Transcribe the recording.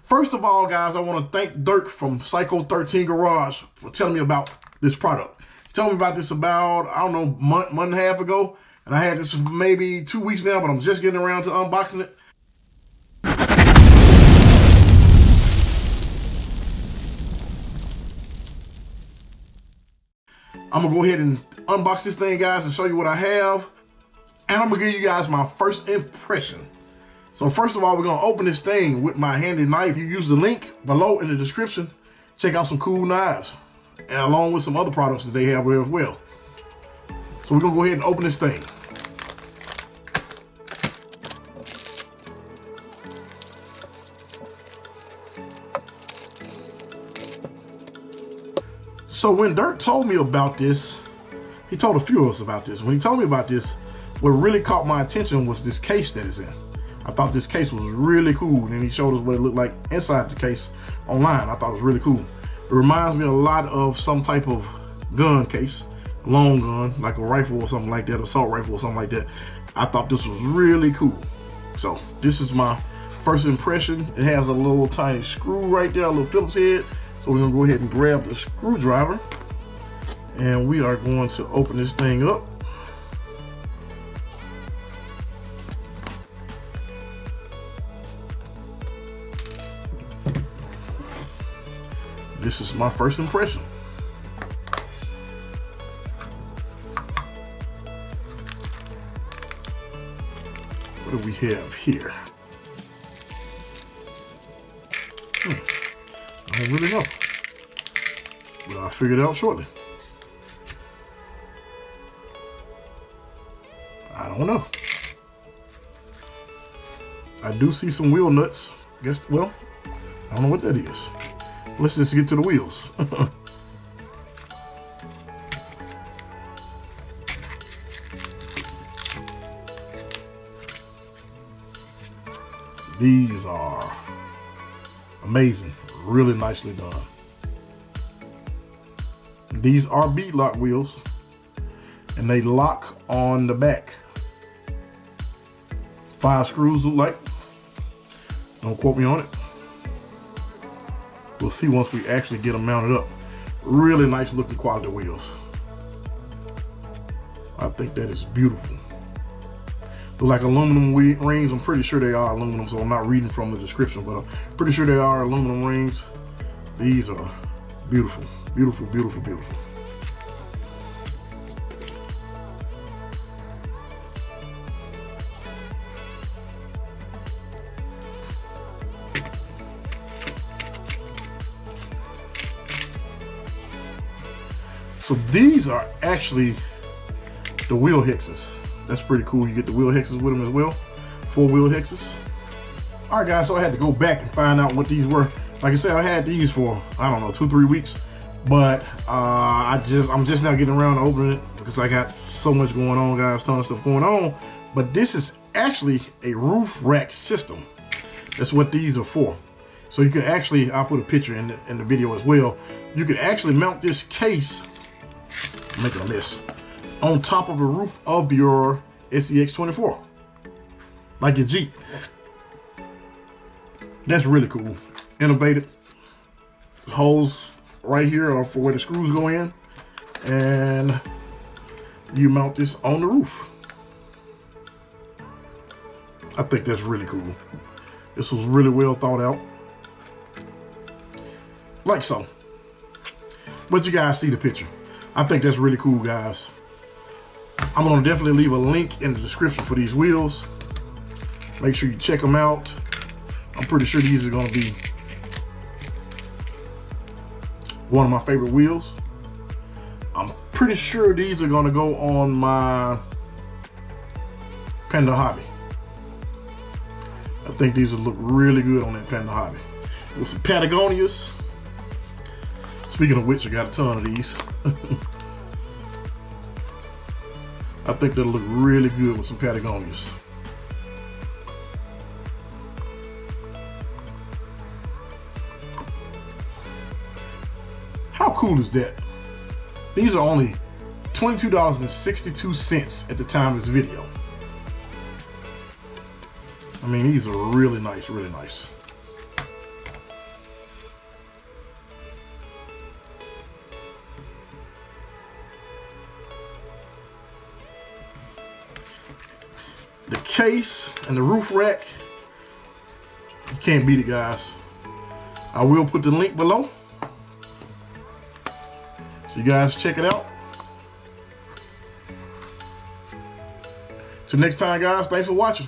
First of all, guys, I want to thank Dirk from Psycho 13 Garage for telling me about this product. He told me about this about, I don't know, month and a half ago. And I had this for maybe 2 weeks now, but I'm just getting around to unboxing it. I'm going to go ahead and unbox this thing, guys, and show you what I have. And I'm going to give you guys my first impression. So first of all, we're going to open this thing with my handy knife. You use the link below in the description. Check out some cool knives, and along with some other products that they have there as well. So we're going to go ahead and open this thing. So when Dirk told me about this, he told a few of us about this. When he told me about this, what really caught my attention was this case that it's in. I thought this case was really cool, and he showed us what it looked like inside the case online. I thought it was really cool. It reminds me a lot of some type of gun case, a long gun, like a rifle or something like that, assault rifle or something like that. I thought this was really cool. So this is my first impression. It has a little tiny screw right there, a little Phillips head. So we're gonna go ahead and grab the screwdriver, and we are going to open this thing up. This is my first impression. What do we have here? I don't really know, but I'll figure it out shortly. I don't know. I do see some wheel nuts. Guess, well, I don't know what that is. Let's just get to the wheels. These are amazing, really nicely done. These are beadlock wheels, and they lock on the back. 5 screws look like. Don't quote me on it. We'll see once we actually get them mounted up. Really nice looking quality wheels. I think that is beautiful. Look like aluminum rings. I'm pretty sure they are aluminum, so I'm not reading from the description, but I'm pretty sure they are aluminum rings. These are beautiful, beautiful, beautiful, beautiful. So these are actually the wheel hexes. That's pretty cool. You get the wheel hexes with them as well. 4 wheel hexes. All right, guys, so I had to go back and find out what these were. Like I said, I had these for, I don't know, 2-3 weeks. But I'm just now getting around to opening it because I got so much going on, guys, ton of stuff going on. But this is actually a roof rack system. That's what these are for. So you can actually, I'll put a picture in the video as well. You can actually mount this case, I'm making a mess, on top of the roof of your SCX24, like your Jeep. That's really cool. Innovative. Holes right here are for where the screws go in, and you mount this on the roof. I think that's really cool. This was really well thought out, like so. But you guys see the picture. I think that's really cool, guys. I'm gonna definitely leave a link in the description for these wheels. Make sure you check them out. I'm pretty sure these are gonna be one of my favorite wheels. I'm pretty sure these are gonna go on my Panda Hobby. I think these will look really good on that Panda Hobby. With some Patagonias. Speaking of which, I got a ton of these. I think that'll look really good with some Patagonias. How cool is that? These are only $22.62 at the time of this video. I mean, these are really nice, really nice. the case and the roof rack, you can't beat it, guys. I will put the link below, so you guys check it out. Till next time, guys, thanks for watching.